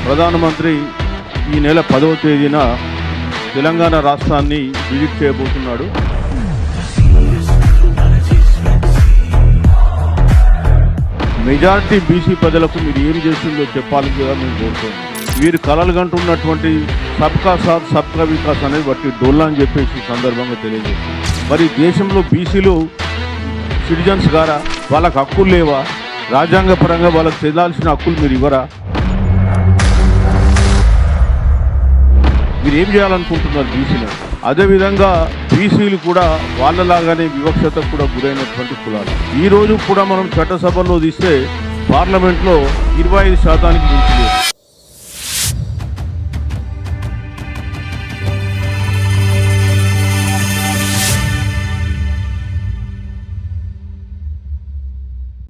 ప్రధానమంత్రి ఈ నెల 10వ తేదీన తెలంగాణ రాష్ట్రాన్ని విజిట్ చేయబోతున్నాడు. మెజారిటీ బీసీ ప్రజలకు మీరు ఏం చేసిందో చెప్పాలని కూడా మేము కోరుతున్నాం. మీరు కలలు కంటున్నటువంటి సబ్కా సాత్ సబ్కా వికాస్ అనేది బట్టి డోల్లా అని చెప్పేసి సందర్భంగా తెలియజేస్తుంది. మరి దేశంలో బీసీలు సిటిజన్స్ గారా? వాళ్ళకు హక్కులు లేవా? రాజ్యాంగ పరంగా వాళ్ళకు చెందాల్సిన హక్కులు మీరు ఇవ్వరా? మీరు ఏం చేయాలనుకుంటున్నారు బీసీలు? అదేవిధంగా బీసీలు కూడా వాళ్ళలాగానే వివక్షతకు కూడా గురైనటువంటి కులాలు. ఈ రోజు కూడా మనం చట్టసభలో తీస్తే పార్లమెంట్లో 25% మించి లేదు.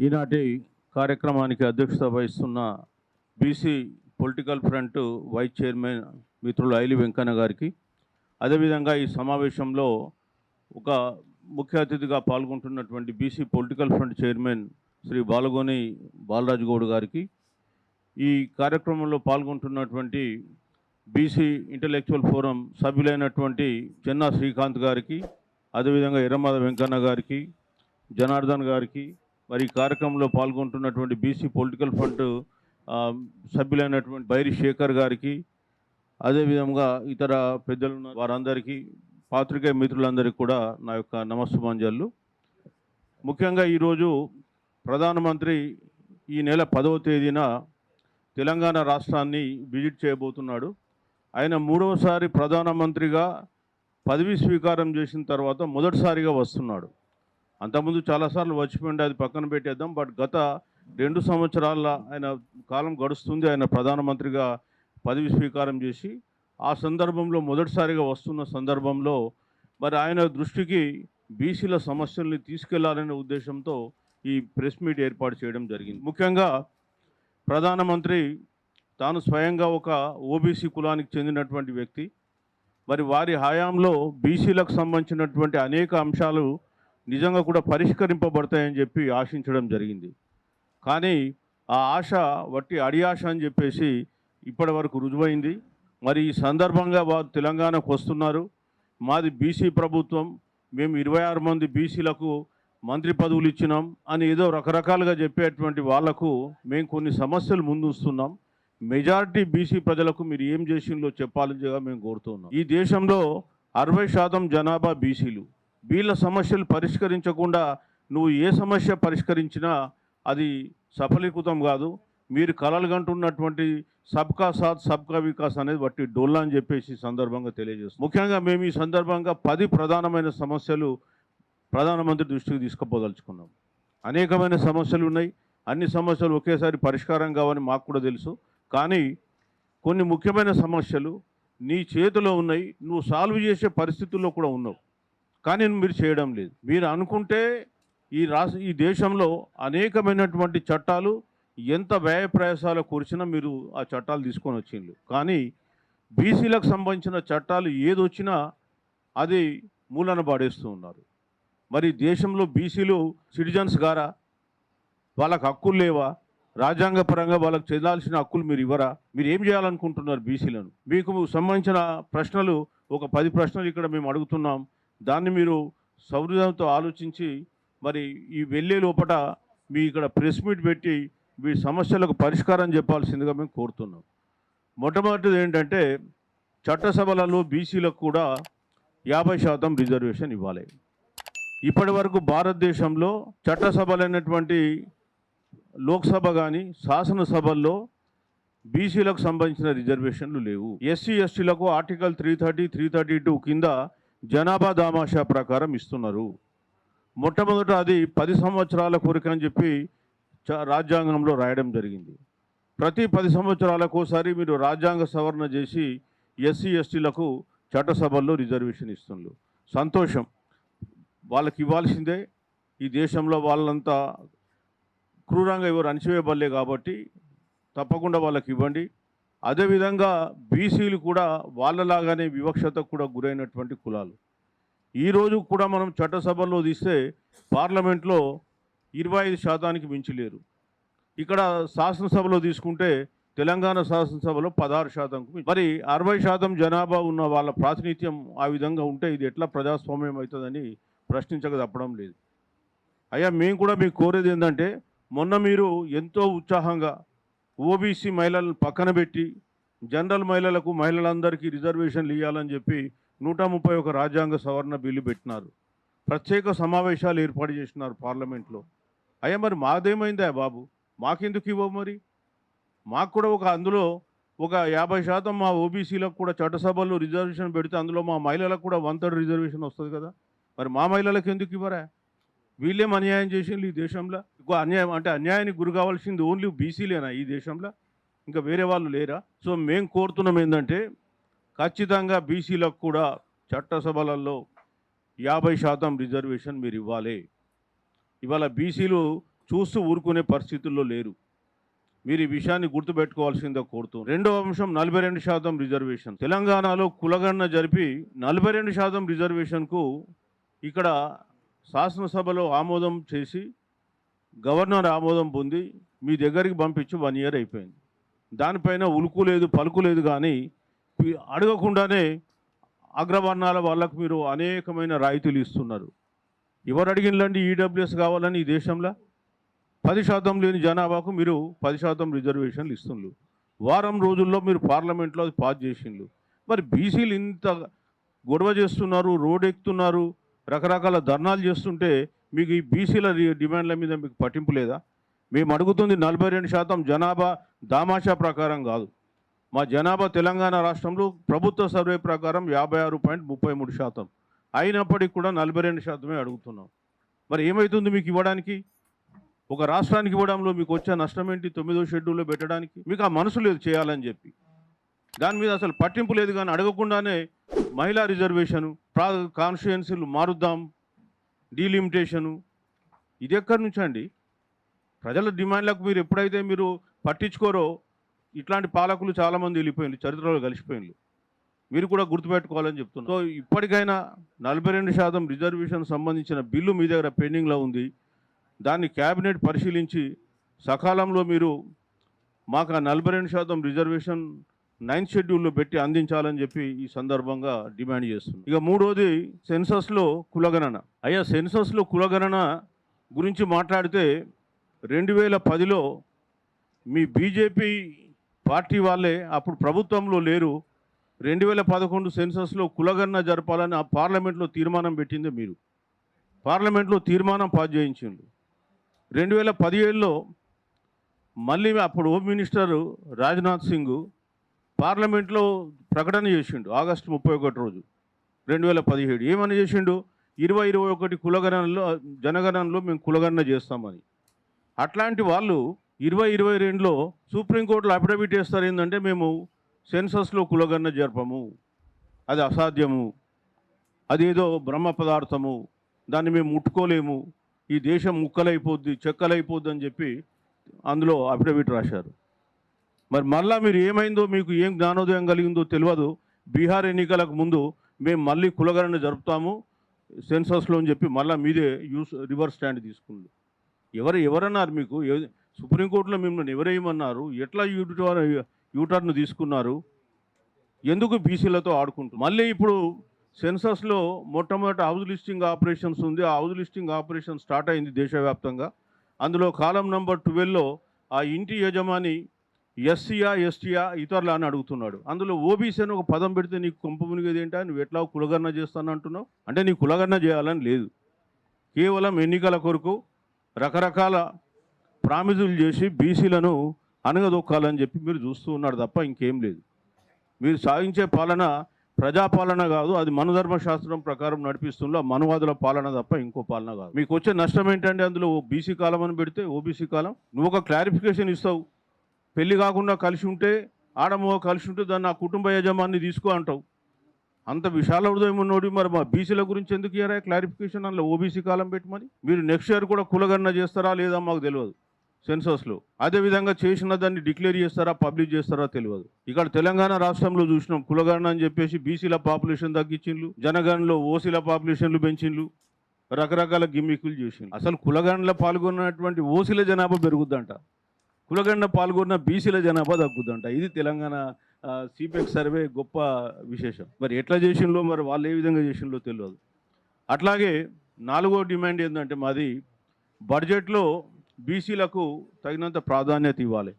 ఈనాటి కార్యక్రమానికి అధ్యక్షత వహిస్తున్న BC political front vice chairman మిత్రులు ఐలి వెంకన్న గారికి, అదేవిధంగా ఈ సమావేశంలో ఒక ముఖ్య అతిథిగా పాల్గొంటున్నటువంటి BC political front chairman Shri Balagoni Balaraju Goud గారికి, ఈ కార్యక్రమంలో పాల్గొంటున్నటువంటి బీసీ ఇంటలెక్చువల్ ఫోరం సభ్యులైనటువంటి చెన్నా శ్రీకాంత్ గారికి, అదేవిధంగా ఎర్రమాద వెంకన్న గారికి, జనార్దన్ గారికి, మరి ఈ కార్యక్రమంలో పాల్గొంటున్నటువంటి బీసీ పొలిటికల్ ఫ్రంట్ సభ్యులైనటువంటి బైరి శేఖర్ గారికి, అదేవిధంగా ఇతర పెద్దలు వారందరికీ, పాత్రికేయ మిత్రులందరికీ కూడా నా యొక్క నమస్సుమాంజలు. ముఖ్యంగా ఈరోజు ప్రధానమంత్రి ఈ నెల 10వ తేదీన తెలంగాణ రాష్ట్రాన్ని విజిట్ చేయబోతున్నాడు. ఆయన 3వసారి ప్రధానమంత్రిగా పదవీ స్వీకారం చేసిన తర్వాత మొదటిసారిగా వస్తున్నాడు. అంతకుముందు చాలాసార్లు వచ్చిపోయింది, అది పక్కన పెట్టేద్దాం. బట్ గత 2 సంవత్సరాల ఆయన కాలం గడుస్తుంది ఆయన ప్రధానమంత్రిగా పదవి స్వీకారం చేసి. ఆ సందర్భంలో మొదటిసారిగా వస్తున్న సందర్భంలో మరి ఆయన దృష్టికి బీసీల సమస్యల్ని తీసుకెళ్లాలనే ఉద్దేశంతో ఈ ప్రెస్ మీట్ ఏర్పాటు చేయడం జరిగింది. ముఖ్యంగా ప్రధానమంత్రి తాను స్వయంగా ఒక ఓబీసీ కులానికి చెందినటువంటి వ్యక్తి. మరి వారి హయాంలో బీసీలకు సంబంధించినటువంటి అనేక అంశాలు నిజంగా కూడా పరిష్కరింపబడతాయని చెప్పి ఆశించడం జరిగింది. కానీ ఆ ఆశ వట్టి అడియాశ అని చెప్పేసి ఇప్పటి వరకు రుజువైంది. మరి ఈ సందర్భంగా వారు తెలంగాణకు వస్తున్నారు. మాది బీసీ ప్రభుత్వం, మేము 26 మంది బీసీలకు మంత్రి పదవులు ఇచ్చినాం అని ఏదో రకరకాలుగా చెప్పేటువంటి వాళ్లకు మేము కొన్ని సమస్యలు ముందుస్తున్నాం. మెజారిటీ బీసీ ప్రజలకు మీరు ఏం చేసిందో చెప్పాలని మేము కోరుతున్నాం. ఈ దేశంలో 60% జనాభా బీసీలు. వీళ్ళ సమస్యలు పరిష్కరించకుండా నువ్వు ఏ సమస్య పరిష్కరించినా అది సఫలీకృతం కాదు. మీరు కలలు కంటున్నటువంటి సబ్కా సాత్ సబ్కా వికాస్ అనేది బట్టి డోల్లా అని చెప్పేసి సందర్భంగా తెలియజేస్తాం. ముఖ్యంగా మేము ఈ సందర్భంగా 10 ప్రధానమైన సమస్యలు ప్రధానమంత్రి దృష్టికి తీసుకుపోదలుచుకున్నాం. అనేకమైన సమస్యలు ఉన్నాయి. అన్ని సమస్యలు ఒకేసారి పరిష్కారం కావని మాకు కూడా తెలుసు. కానీ కొన్ని ముఖ్యమైన సమస్యలు నీ చేతిలో ఉన్నాయి, నువ్వు సాల్వ్ చేసే పరిస్థితుల్లో కూడా ఉన్నావు, కానీ మీరు చేయడం లేదు. మీరు అనుకుంటే ఈ దేశంలో అనేకమైనటువంటి చట్టాలు ఎంత వ్యయ ప్రయాసాలు కూర్చినా మీరు ఆ చట్టాలు తీసుకొని వచ్చిండ్రు. కానీ బీసీలకు సంబంధించిన చట్టాలు ఏదొచ్చినా అది మూలన పాడేస్తూ ఉన్నారు. మరి దేశంలో బీసీలు సిటిజన్స్ గారా? వాళ్ళకు హక్కులు లేవా? రాజ్యాంగ పరంగా వాళ్ళకు చెందాల్సిన హక్కులు మీరు ఇవ్వరా? మీరు ఏం చేయాలనుకుంటున్నారు బీసీలను? మీకు సంబంధించిన ప్రశ్నలు ఒక 10 ప్రశ్నలు ఇక్కడ మేము అడుగుతున్నాం. దాన్ని మీరు సౌహృదంతో ఆలోచించి మరి ఈ వెళ్ళే లోపల మీ ఇక్కడ ప్రెస్ మీట్ పెట్టి మీ సమస్యలకు పరిష్కారం చెప్పాల్సిందిగా మేము కోరుతున్నాం. మొట్టమొదటిది ఏంటంటే చట్టసభలలో బీసీలకు కూడా 50% రిజర్వేషన్ ఇవ్వాలి. ఇప్పటి వరకు భారతదేశంలో చట్టసభలైనటువంటి లోక్సభ కానీ శాసనసభల్లో బీసీలకు సంబంధించిన రిజర్వేషన్లు లేవు. ఎస్సీ ఎస్టీలకు ఆర్టికల్ 330, 332 కింద జనాభా దామాషా ప్రకారం ఇస్తున్నారు. మొట్టమొదట అది 10 సంవత్సరాల కోరిక అని చెప్పి రాజ్యాంగంలో రాయడం జరిగింది. ప్రతి 10 సంవత్సరాలకు ఒకసారి మీరు రాజ్యాంగ సవరణ చేసి ఎస్సీ ఎస్టీలకు చట్టసభల్లో రిజర్వేషన్ ఇస్తున్నారు. సంతోషం, వాళ్ళకి ఇవ్వాల్సిందే. ఈ దేశంలో వాళ్ళంతా క్రూరంగా ఎవరు అణచివేయబడలే కాబట్టి తప్పకుండా వాళ్ళకి ఇవ్వండి. అదేవిధంగా బీసీలు కూడా వాళ్ళలాగానే వివక్షతకు కూడా గురైనటువంటి కులాలు. ఈరోజు కూడా మనం చట్టసభల్లో తీస్తే పార్లమెంట్లో 25% మించి లేరు. ఇక్కడ శాసనసభలో తీసుకుంటే తెలంగాణ శాసనసభలో 16%. మరి 60% జనాభా ఉన్న వాళ్ళ ప్రాతినిధ్యం ఆ విధంగా ఉంటే ఇది ఎట్లా ప్రజాస్వామ్యం అవుతుందని ప్రశ్నించక తప్పడం లేదు. అయ్యా మేము కూడా మీకు కోరేది ఏంటంటే, మొన్న మీరు ఎంతో ఉత్సాహంగా ఓబీసీ మహిళలను పక్కన పెట్టి జనరల్ మహిళలందరికీ రిజర్వేషన్లు ఇవ్వాలని చెప్పి 131 రాజ్యాంగ సవరణ బిల్లు పెట్టినారు. ప్రత్యేక సమావేశాలు ఏర్పాటు చేసినారు పార్లమెంట్లో. అయ్యా మరి మాదేమైందా బాబు, మాకెందుకు ఇవ్వవు? మరి మాకు కూడా అందులో ఒక 50% మా ఓబీసీలకు కూడా చట్టసభల్లో రిజర్వేషన్ పెడితే అందులో మా మహిళలకు కూడా 1/3 రిజర్వేషన్ వస్తుంది కదా. మరి మా మహిళలకు ఎందుకు ఇవ్వరా? వీళ్ళేం అన్యాయం చేసిండ్రు ఈ దేశంలో? ఇంకో అన్యాయం అంటే అన్యాయానికి గురి కావాల్సింది ఓన్లీ బీసీలేనా ఈ దేశంలో? ఇంకా వేరే వాళ్ళు లేరా? సో మేము కోరుతున్నాం ఏంటంటే, ఖచ్చితంగా బీసీలకు కూడా చట్టసభలలో 50% రిజర్వేషన్ మీరు ఇవ్వాలి. ఇవాళ బీసీలు చూస్తూ ఊరుకునే పరిస్థితుల్లో లేరు. మీరు ఈ విషయాన్ని గుర్తుపెట్టుకోవాల్సిందో కోరుతూ, రెండవ అంశం 42% రిజర్వేషన్. తెలంగాణలో కులగణన జరిపి 42% రిజర్వేషన్కు ఇక్కడ శాసనసభలో ఆమోదం చేసి గవర్నర్ ఆమోదం పొంది మీ దగ్గరికి పంపించి 1 ఇయర్ అయిపోయింది. దానిపైన ఉలుకు లేదు పలుకు లేదు, కానీ అడగకుండానే అగ్రవర్ణాల వాళ్ళకు మీరు అనేకమైన రాయితీలు ఇస్తున్నారు. ఎవరు అడిగినండి ఈడబ్ల్యూఎస్ కావాలని ఈ దేశంలో? 10% లేని జనాభాకు మీరు 10% రిజర్వేషన్లు ఇస్తున్నారు. వారం రోజుల్లో మీరు పార్లమెంట్లో అది పాస్ చేసిండ్రు. మరి బీసీలు ఇంత గొడవ చేస్తున్నారు, రోడ్ ఎక్కుతున్నారు, రకరకాల ధర్నాలు చేస్తుంటే మీకు ఈ బీసీల డిమాండ్ల మీద మీకు పట్టింపు లేదా? మేము అడుగుతుంది 42% జనాభా దామాషా ప్రకారం కాదు. మా జనాభా తెలంగాణ రాష్ట్రంలో ప్రభుత్వ సర్వే ప్రకారం 56.33%. అయినప్పటికీ కూడా 42% అడుగుతున్నాం. మరి ఏమవుతుంది మీకు ఇవ్వడానికి? ఒక రాష్ట్రానికి ఇవ్వడంలో మీకు వచ్చే నష్టం ఏంటి? 9వ షెడ్యూల్లో పెట్టడానికి మీకు ఆ మనసు లేదు చేయాలని చెప్పి. దాని మీద అసలు పట్టింపు లేదు. కానీ అడగకుండానే మహిళా రిజర్వేషను, కాన్స్టిట్యుయెన్సీలు మారుద్దాం, డీలిమిటేషను, ఇది ఎక్కడి నుంచి అండి? ప్రజల డిమాండ్లకు మీరు ఎప్పుడైతే మీరు పట్టించుకోరో ఇట్లాంటి పాలకులు చాలామంది వెళ్ళిపోయింది, చరిత్రలో కలిసిపోయింది. మీరు కూడా గుర్తుపెట్టుకోవాలని చెప్తున్నారు. సో ఇప్పటికైనా 42% రిజర్వేషన్ సంబంధించిన బిల్లు మీ దగ్గర పెండింగ్లో ఉంది. దాన్ని క్యాబినెట్ పరిశీలించి సకాలంలో మీరు మాకు ఆ 42% రిజర్వేషన్ 9th షెడ్యూల్లో పెట్టి అందించాలని చెప్పి ఈ సందర్భంగా డిమాండ్ చేస్తుంది. ఇక మూడోది సెన్సస్లో కులగణన. అయ్యా సెన్సస్లో కులగణన గురించి మాట్లాడితే 2010లో మీ బీజేపీ పార్టీ వాళ్ళే అప్పుడు ప్రభుత్వంలో లేరు. 2011 సెన్సస్లో కులగణన జరపాలని ఆ పార్లమెంట్లో తీర్మానం పెట్టిందే మీరు. పార్లమెంట్లో తీర్మానం పాస్ చేయించిండు. 2017లో మళ్ళీ అప్పుడు హోమ్ మినిస్టర్ రాజ్నాథ్ సింగ్ పార్లమెంట్లో ప్రకటన చేసిండు ఆగస్టు 31 రోజు 2017. ఏమని చేసిండు? 2021 కులగణనలో జనగణనలో మేము కులగణన చేస్తామని. అట్లాంటి వాళ్ళు 2022లో సుప్రీంకోర్టులో అఫిడవిట్ చేస్తారు ఏంటంటే, మేము సెన్సస్లో కులగణన జరపము, అది అసాధ్యము, అదేదో బ్రహ్మ పదార్థము, దాన్ని మేము ముట్టుకోలేము, ఈ దేశం ముక్కలైపోద్ది చెక్కలైపోద్ది అని చెప్పి అందులో అఫిడవిట్ రాశారు. మరి మళ్ళా మీరు ఏమైందో, మీకు ఏం జ్ఞానోదయం కలిగిందో తెలియదు. బీహార్ ఎన్నికలకు ముందు మేము మళ్ళీ కులగణన జరుపుతాము సెన్సస్లో అని చెప్పి మళ్ళీ మీదే రివర్స్ స్టాండ్ తీసుకుంది. ఎవరన్నారు మీకు? సుప్రీంకోర్టులో మిమ్మల్ని ఎవరేయమన్నారు? ఎట్లా యూటర్న్ తీసుకున్నారు? ఎందుకు బీసీలతో ఆడుకుంటూ మళ్ళీ ఇప్పుడు సెన్సస్లో మొట్టమొదటి హౌస్ లిస్టింగ్ ఆపరేషన్స్ ఉంది. ఆ హౌస్ లిస్టింగ్ ఆపరేషన్ స్టార్ట్ అయింది దేశవ్యాప్తంగా. అందులో కాలం నెంబర్ 12లో ఆ ఇంటి యజమాని ఎస్సీయా ఎస్టీయా ఇతరులా అని అడుగుతున్నాడు. అందులో ఓబీసీ అని ఒక పదం పెడితే నీకు కొంప మునిగేది ఏంటా? నువ్వు ఎట్లా కులగణన చేస్తాను అంటున్నావు? అంటే నీకు కులగణన చేయాలని లేదు, కేవలం ఎన్నికల కొరకు రకరకాల ప్రామిజులు చేసి బీసీలను అనగదొక్కాలని చెప్పి మీరు చూస్తూ ఉన్నారు తప్ప ఇంకేం లేదు. మీరు సాగించే పాలన ప్రజాపాలన కాదు, అది మనధర్మశాస్త్రం ప్రకారం నడిపిస్తుందో మనువాదుల పాలన తప్ప ఇంకో పాలన కాదు. మీకు వచ్చే నష్టం ఏంటంటే, అందులో బీసీ కాలం అని పెడితే ఓబీసీ కాలం, నువ్వు ఒక క్లారిఫికేషన్ ఇస్తావు. పెళ్లి కాకుండా కలిసి ఉంటే, ఆడమో కలిసి ఉంటే దాన్ని ఆ కుటుంబ యజమాన్ని తీసుకో అంటావు. అంత విశాల హృదయం ఉన్నోడి మరి మా బీసీల గురించి ఎందుకు ఇయ్యారా క్లారిఫికేషన్? అందులో ఓబీసీ కాలం పెట్టమని. మీరు నెక్స్ట్ ఇయర్ కూడా కులగణన చేస్తారా లేదా మాకు తెలియదు సెన్సస్లో. అదేవిధంగా చేసిన దాన్ని డిక్లేర్ చేస్తారా పబ్లిష్ చేస్తారా తెలియదు. ఇక్కడ తెలంగాణ రాష్ట్రంలో చూసినాం కులగణన అని చెప్పేసి బీసీల పాపులేషన్ తగ్గించిండ్రు, జనగణనలో ఓసీల పాపులేషన్లు పెంచిండ్రు, రకరకాల గిమ్మికులు చేసిండ్రు. అసలు కులగణనలో పాల్గొన్నటువంటి ఓసీల జనాభా పెరుగుద్దంట, కులగణన పాల్గొన్న బీసీల జనాభా తగ్గుద్దంట. ఇది తెలంగాణ సిపెక్ సర్వే గొప్ప విశేషం. మరి ఎట్లా చేసిండ్లో, మరి వాళ్ళు ఏ విధంగా చేసిండ్లో తెలియదు. అట్లాగే 4వ డిమాండ్ ఏంటంటే మాది బడ్జెట్లో బీసీలకు తగినంత ప్రాధాన్యత ఇవ్వాలి.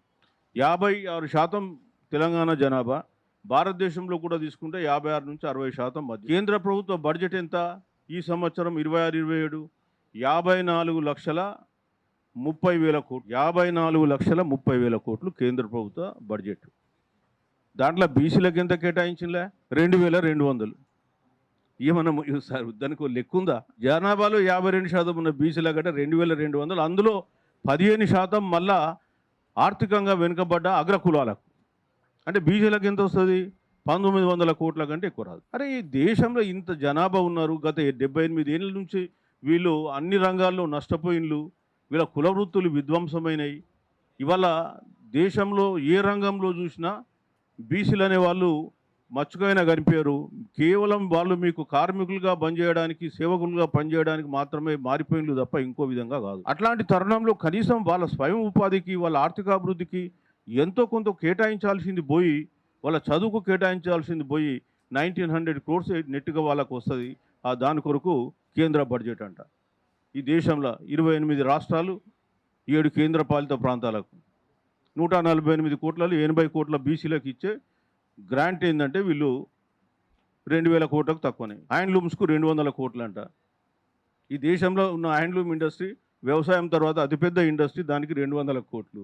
56% తెలంగాణ జనాభా, భారతదేశంలో కూడా తీసుకుంటే 56 నుంచి 60% మధ్య. కేంద్ర ప్రభుత్వ బడ్జెట్ ఎంత ఈ సంవత్సరం 26-27? 54,30,000 కోట్లు. 54,30,000 కోట్లు కేంద్ర ప్రభుత్వ బడ్జెట్. దాంట్లో బీసీలకు ఎంత కేటాయించిందిలే? 2,200. ఏమన్నా సార్ దానికి లెక్క ఉందా? జనాభాలో 52% ఉన్న బీసీల కంటే 2,200, అందులో 15% మళ్ళా ఆర్థికంగా వెనుకబడ్డ అగ్రకులాలకు. అంటే బీసీలకు ఎంత వస్తుంది? 1,900 కోట్ల కంటే ఎక్కువ రాదు. అరే ఈ దేశంలో ఇంత జనాభా ఉన్నారు. గత 78 ఏళ్ళ నుంచి వీళ్ళు అన్ని రంగాల్లో నష్టపోయిన్లు. వీళ్ళ కుల వృత్తులు విధ్వంసమైనవి. ఇవాళ దేశంలో ఏ రంగంలో చూసినా బీసీలు అనే వాళ్ళు మచ్చుకైనా కనిపించారు. కేవలం వాళ్ళు మీకు కార్మికులుగా పనిచేయడానికి, సేవకులుగా పనిచేయడానికి మాత్రమే మారిపోయిన్లు తప్ప ఇంకో విధంగా కాదు. అట్లాంటి తరుణంలో కనీసం వాళ్ళ స్వయం ఉపాధికి, వాళ్ళ ఆర్థికాభివృద్ధికి ఎంతో కొంత కేటాయించాల్సింది పోయి, వాళ్ళ చదువుకు కేటాయించాల్సింది పోయి 1,900 crores నెట్గా వాళ్ళకు వస్తుంది. దాని కొరకు కేంద్ర బడ్జెట్ అంట. ఈ దేశంలో 28 రాష్ట్రాలు, 7 కేంద్రపాలిత ప్రాంతాలకు 148 కోట్లలో 80 కోట్ల బీసీలకు ఇచ్చే గ్రాంట్ ఏంటంటే వీళ్ళు 2,000 కోట్లకు తక్కువనే. హ్యాండ్లూమ్స్కు 200 కోట్లు అంట. ఈ దేశంలో ఉన్న హ్యాండ్లూమ్ ఇండస్ట్రీ వ్యవసాయం తర్వాత అతిపెద్ద ఇండస్ట్రీ, దానికి 200 కోట్లు.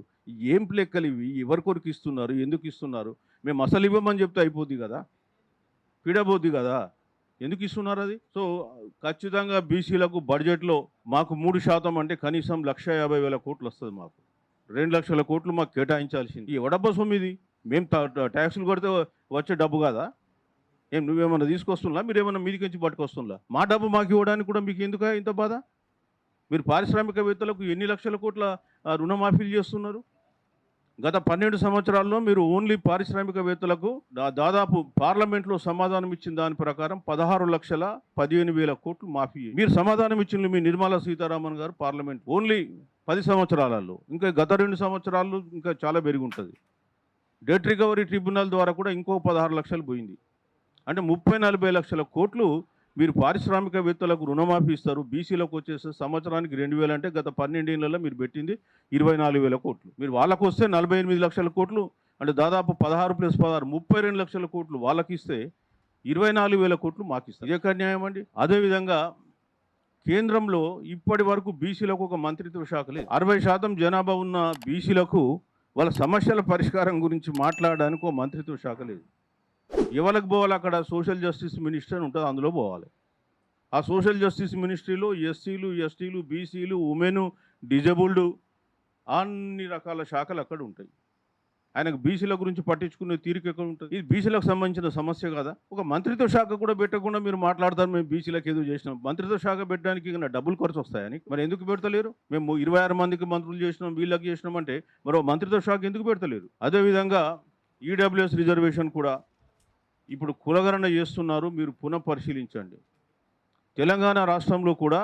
ఏం లెక్కలు ఇవి? ఎవరి కొరకు ఇస్తున్నారు? ఎందుకు ఇస్తున్నారు? మేము అసలు ఇవ్వమని చెప్తే అయిపోద్ది కదా, పీడబోద్ది కదా, ఎందుకు ఇస్తున్నారు అది? సో ఖచ్చితంగా బీసీలకు బడ్జెట్లో మాకు 3% అంటే కనీసం 1,50,000 కోట్లు వస్తుంది. మాకు 2 లక్షల కోట్లు మాకు కేటాయించాల్సింది. ఈ ఎవడబ్బ సొమ్ము ఇది? మేము ట్యాక్సులు కొడితే వచ్చే డబ్బు కదా? ఏం నువ్వేమన్నా తీసుకొస్తున్నా? మీరేమన్నా మీదికి నుంచి పట్టుకొస్తున్నా? మా డబ్బు మాకు ఇవ్వడానికి కూడా మీకు ఎందుకు ఇంత బాధ? మీరు పారిశ్రామికవేత్తలకు ఎన్ని లక్షల కోట్ల రుణమాఫీలు చేస్తున్నారు? గత 12 సంవత్సరాల్లో మీరు ఓన్లీ పారిశ్రామికవేత్తలకు దాదాపు పార్లమెంట్లో సమాధానం ఇచ్చిన దాని ప్రకారం 16,15,000 కోట్లు మాఫీ. మీరు సమాధానం ఇచ్చింది మీ నిర్మలా సీతారామన్ గారు పార్లమెంట్ ఓన్లీ 10 సంవత్సరాలలో. ఇంకా గత 2 సంవత్సరాలు ఇంకా చాలా పెరిగి ఉంటుంది. డెట్ రికవరీ ట్రిబ్యునల్ ద్వారా కూడా ఇంకో 16 లక్షలు పోయింది. అంటే 30-40 లక్షల కోట్లు మీరు పారిశ్రామికవేత్తలకు రుణమాఫీ ఇస్తారు. బీసీలకు వచ్చేస్తే సంవత్సరానికి 2,000 అంటే గత 12 ఏళ్లలో మీరు పెట్టింది 24,000 కోట్లు. మీరు వాళ్ళకు వస్తే 48 లక్షల కోట్లు, అంటే దాదాపు 16 + 16 32 లక్షల కోట్లు వాళ్ళకి ఇస్తే 24,000 కోట్లు మాకు ఇస్తారు. ఇదే న్యాయం అండి. అదేవిధంగా కేంద్రంలో ఇప్పటి వరకు బీసీలకు ఒక మంత్రిత్వ శాఖ లేదు. 60% జనాభా ఉన్న బీసీలకు వాళ్ళ సమస్యల పరిష్కారం గురించి మాట్లాడడానికి ఒక మంత్రిత్వ శాఖ లేదు. ఎవరికి పోవాలి? అక్కడ సోషల్ జస్టిస్ మినిస్టర్ ఉంటుంది, అందులో పోవాలి. ఆ సోషల్ జస్టిస్ మినిస్ట్రీలో ఎస్సీలు, ఎస్టీలు, బీసీలు, ఉమెను, డిజబుల్డ్ అన్ని రకాల శాఖలు అక్కడ ఉంటాయి. ఆయనకు బీసీల గురించి పట్టించుకునే తీరిక ఎక్కడ ఉంటుంది? ఇది బీసీలకు సంబంధించిన సమస్య కదా. ఒక మంత్రిత్వ శాఖ కూడా పెట్టకుండా మీరు మాట్లాడతారు మేము బీసీలకు ఏదో చేసినాం. మంత్రిత్వ శాఖ పెట్టడానికి డబ్బులు ఖర్చు వస్తాయని మరి ఎందుకు పెడతలేరు? మేము 26 మందికి మంత్రులు చేసినాం, వీళ్ళకి చేసినాం అంటే మరో మంత్రిత్వ శాఖ ఎందుకు పెడతలేరు? అదేవిధంగా ఈడబ్ల్యూఎస్ రిజర్వేషన్ కూడా ఇప్పుడు కులగణన చేస్తున్నారు. మీరు పునఃపరిశీలించండి. తెలంగాణ రాష్ట్రంలో కూడా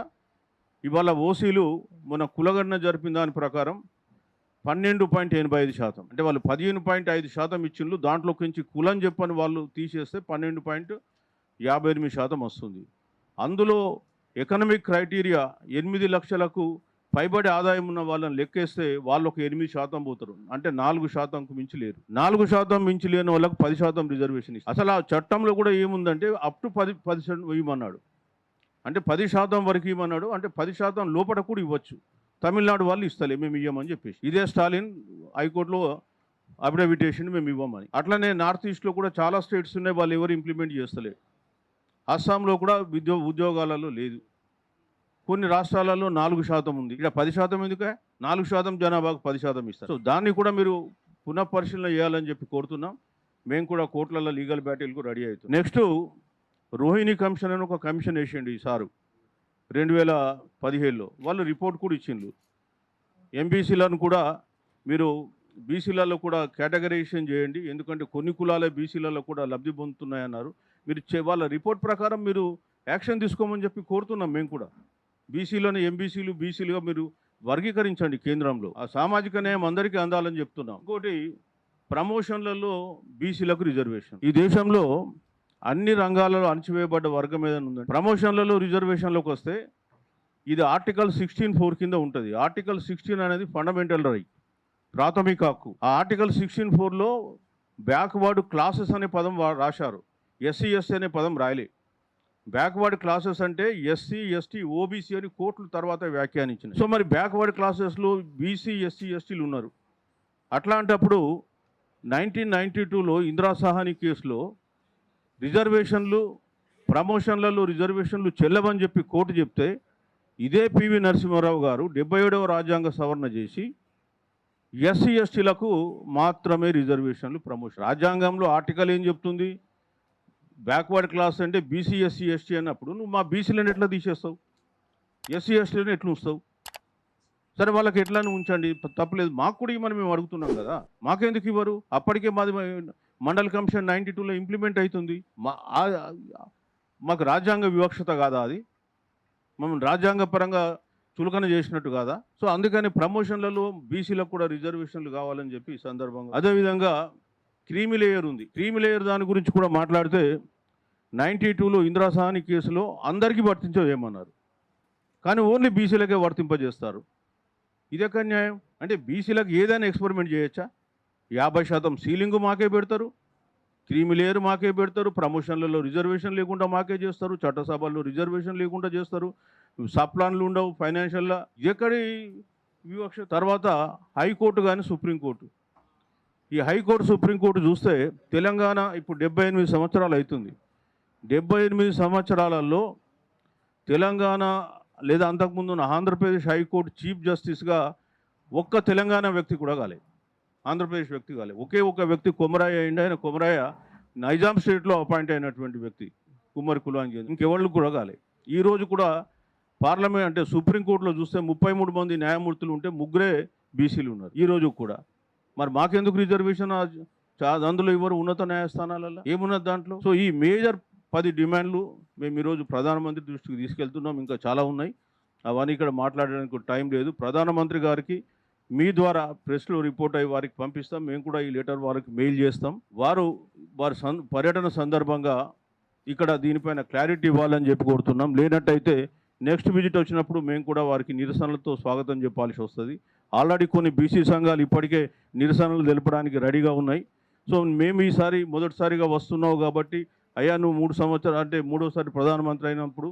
ఇవాళ ఓసీలు మన కులగణన జరిపిన దాని ప్రకారం 12.85%, అంటే వాళ్ళు 15.5% ఇచ్చిండ్రు. దాంట్లోకి నుంచి కులం చెప్పని వాళ్ళు తీసేస్తే 12.58% వస్తుంది. అందులో ఎకనామిక్ క్రైటీరియా 8 లక్షలకు పైబడి ఆదాయం ఉన్న వాళ్ళని లెక్కేస్తే వాళ్ళు ఒక 8% పోతారు. అంటే 4%కు మించి లేరు. 4% మించి లేని వాళ్ళకు 10% రిజర్వేషన్ ఇస్తారు. అసలు ఆ చట్టంలో కూడా ఏముందంటే అప్ టు 10% ఇవ్వమన్నాడు. అంటే 10% వరకు ఇవ్వమన్నాడు. అంటే 10% లోపల కూడా ఇవ్వచ్చు. తమిళనాడు వాళ్ళు ఇస్తలే, మేము ఇవ్వమని చెప్పేసి ఇదే స్టాలిన్ హైకోర్టులో అఫిడవిటేషన్ మేము ఇవ్వమని. అట్లనే నార్త్ ఈస్ట్లో కూడా చాలా స్టేట్స్ ఉన్నాయి, వాళ్ళు ఎవరు ఇంప్లిమెంట్ చేస్తలే. అస్సాంలో కూడా ఉద్యోగాలలో లేదు. కొన్ని రాష్ట్రాలలో 4% ఉంది. ఇక్కడ 10% ఎందుకే? 4% జనాభాకు 10% ఇస్తారు. సో దాన్ని కూడా మీరు పునఃపరిశీలన చేయాలని చెప్పి కోరుతున్నాం. మేము కూడా కోర్టులలో లీగల్ బ్యాటిల్కు రెడీ అవుతాం. నెక్స్ట్ రోహిణి కమిషన్ అని ఒక కమిషన్ వేసిండు ఈసారు 2017లో. వాళ్ళు రిపోర్ట్ కూడా ఇచ్చిండ్రు. ఎంబీసీలను కూడా మీరు బీసీలలో కూడా కేటగరైజేషన్ చేయండి, ఎందుకంటే కొన్ని కులాలే బీసీలలో కూడా లబ్ధి పొందుతున్నాయన్నారు. మీరు వాళ్ళ రిపోర్ట్ ప్రకారం మీరు యాక్షన్ తీసుకోమని చెప్పి కోరుతున్నాం. మేము కూడా బీసీలోనే ఎంబీసీలు బీసీలుగా మీరు వర్గీకరించండి కేంద్రంలో. ఆ సామాజిక న్యాయం అందరికీ అందాలని చెప్తున్నాం. ఇంకోటి, ప్రమోషన్లలో బీసీలకు రిజర్వేషన్. ఈ దేశంలో అన్ని రంగాలలో అణచివేయబడ్డ వర్గం ఏదైనా ఉందండి. ప్రమోషన్లలో రిజర్వేషన్లోకి వస్తే ఇది ఆర్టికల్ 16(4) కింద ఉంటుంది. ఆర్టికల్ 16 అనేది ఫండమెంటల్ రైట్, ప్రాథమిక హక్కు. ఆ ఆర్టికల్ 16(4)లో బ్యాక్వర్డ్ క్లాసెస్ అనే పదం రాశారు. ఎస్సీ ఎస్టీ అనే పదం రాయలే. బ్యాక్వర్డ్ క్లాసెస్ అంటే ఎస్సీ ఎస్టీ ఓబీసీ అని కోర్టుల తర్వాత వ్యాఖ్యానించింది. సో మరి బ్యాక్వర్డ్ క్లాసెస్లో బీసీ ఎస్సీ ఎస్టీలు ఉన్నారు. అట్లాంటప్పుడు 1992లో ఇందిరా సహాని కేసులో రిజర్వేషన్లు, ప్రమోషన్లలో రిజర్వేషన్లు చెల్లవని చెప్పి కోర్టు చెప్తే ఇదే పివి నరసింహారావు గారు 77వ రాజ్యాంగ సవరణ చేసి ఎస్సీ ఎస్టీలకు మాత్రమే రిజర్వేషన్లు, ప్రమోషన్. రాజ్యాంగంలో ఆర్టికల్ ఏం చెప్తుంది? బ్యాక్వర్డ్ క్లాస్ అంటే బీసీ ఎస్సీ ఎస్టీ అన్నప్పుడు నువ్వు మా బీసీలను ఎట్లా తీసేస్తావు, ఎస్సీ ఎస్టీలను ఎట్లా ఉంచుతావు? సరే, వాళ్ళకి ఎట్లా ఉంచండి, తప్పలేదు. మాకు కూడా ఇవ్వమని మేము అడుగుతున్నాం కదా, మాకెందుకు ఇవ్వరు? అప్పటికే మాది మండల్ కమిషన్ 92లో ఇంప్లిమెంట్ అవుతుంది. మాకు రాజ్యాంగ వివక్షత కాదా అది? మనం రాజ్యాంగపరంగా చులకన చేసినట్టు కాదా? సో అందుకని ప్రమోషన్లలో బీసీలకు కూడా రిజర్వేషన్లు కావాలని చెప్పి ఈ సందర్భంగా. అదేవిధంగా క్రీమీ లేయర్ ఉంది. క్రీమీ లేయర్ దాని గురించి కూడా మాట్లాడితే 92లో ఇందిరా సహాని కేసులో అందరికీ వర్తించమన్నారు, కానీ ఓన్లీ బీసీలకే వర్తింపజేస్తారు. ఇదెక్కడ న్యాయం? అంటే బీసీలకు ఏదైనా ఎక్స్పెరిమెంట్ చేయొచ్చా? 50% సీలింగ్ మాకే పెడతారు, క్రీమీ లేయర్ మాకే పెడతారు, ప్రమోషన్లలో రిజర్వేషన్ లేకుండా మాకే చేస్తారు, చట్టసభల్లో రిజర్వేషన్ లేకుండా చేస్తారు, సప్లాన్లు ఉండవు ఫైనాన్షియల్గా. ఎక్కడి వివక్ష? తర్వాత హైకోర్టు కానీ సుప్రీంకోర్టు. ఈ హైకోర్టు సుప్రీంకోర్టు చూస్తే తెలంగాణ ఇప్పుడు 78 సంవత్సరాలు అవుతుంది. 78 సంవత్సరాలలో తెలంగాణ లేదా అంతకుముందు ఉన్న ఆంధ్రప్రదేశ్ హైకోర్టు చీఫ్ జస్టిస్గా ఒక్క తెలంగాణ వ్యక్తి కూడా కాలేదు, ఆంధ్రప్రదేశ్ వ్యక్తి కాలేదు. ఒకే ఒక వ్యక్తి కొమరాయ అయింది. ఆయన కొమరాయ నైజాం స్టేట్లో అపాయింట్ అయినటువంటి వ్యక్తి, కుమ్మరి కులాంగి. ఇంకెవళ్ళు కూడా కాలేదు. ఈరోజు కూడా పార్లమెంట్ అంటే సుప్రీంకోర్టులో చూస్తే 33 మంది న్యాయమూర్తులు ఉంటే 3 బీసీలు ఉన్నారు ఈరోజు కూడా. మరి మాకెందుకు రిజర్వేషన్? అందులో ఇవ్వరు ఉన్నత న్యాయస్థానాలలో, ఏమున్నది దాంట్లో? సో ఈ మేజర్ 10 డిమాండ్లు మేము ఈరోజు ప్రధానమంత్రి దృష్టికి తీసుకెళ్తున్నాం. ఇంకా చాలా ఉన్నాయి, అవన్నీ ఇక్కడ మాట్లాడడానికి టైం లేదు. ప్రధానమంత్రి గారికి మీ ద్వారా ప్రెస్లో రిపోర్ట్ అయ్యి వారికి పంపిస్తాం. మేము కూడా ఈ లెటర్ వారికి మెయిల్ చేస్తాం. వారి పర్యటన సందర్భంగా ఇక్కడ దీనిపైన క్లారిటీ ఇవ్వాలని చెప్పి కోరుతున్నాం. లేనట్టయితే నెక్స్ట్ విజిట్ వచ్చినప్పుడు మేము కూడా వారికి నిరసనలతో స్వాగతం చెప్పాల్సి వస్తుంది. ఆల్రెడీ కొన్ని బీసీ సంఘాలు ఇప్పటికే నిరసనలు తెలపడానికి రెడీగా ఉన్నాయి. సో మేము ఈసారి మొదటిసారిగా వస్తున్నావు కాబట్టి, అయ్యా నువ్వు 3 సంవత్సరాలు అంటే 3వసారి ప్రధానమంత్రి అయినప్పుడు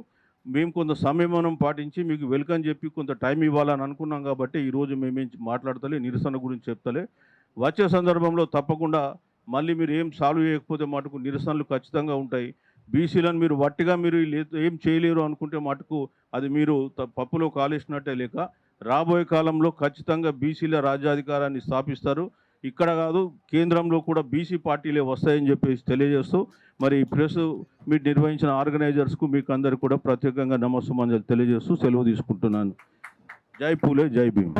మేము కొంత సంయమనం పాటించి మీకు వెల్కమ్ చెప్పి కొంత టైం ఇవ్వాలని అనుకున్నాం కాబట్టి ఈరోజు మేమేం మాట్లాడతలే, నిరసన గురించి చెప్తలే. వచ్చే సందర్భంలో తప్పకుండా మళ్ళీ మీరు ఏం సాల్వ్ చేయకపోతే మటుకు నిరసనలు ఖచ్చితంగా ఉంటాయి. బీసీలను మీరు వట్టిగా మీరు ఏం చేయలేరు అనుకుంటే మటుకు అది మీరు పప్పులో కాలేసినట్టే లేక, రాబోయే కాలంలో ఖచ్చితంగా బీసీల రాజ్యాధికారాన్ని స్థాపిస్తారు. ఇక్కడ కాదు, కేంద్రంలో కూడా బీసీ పార్టీలే వస్తాయని చెప్పేసి తెలియజేస్తూ, మరి ప్రెస్ మీట్ నిర్వహించిన ఆర్గనైజర్స్కు మీకు అందరికీ కూడా ప్రత్యేకంగా నమస్సుమాంజలి తెలియజేస్తూ సెలవు తీసుకుంటున్నాను. జై పూలే, జై భీమ్.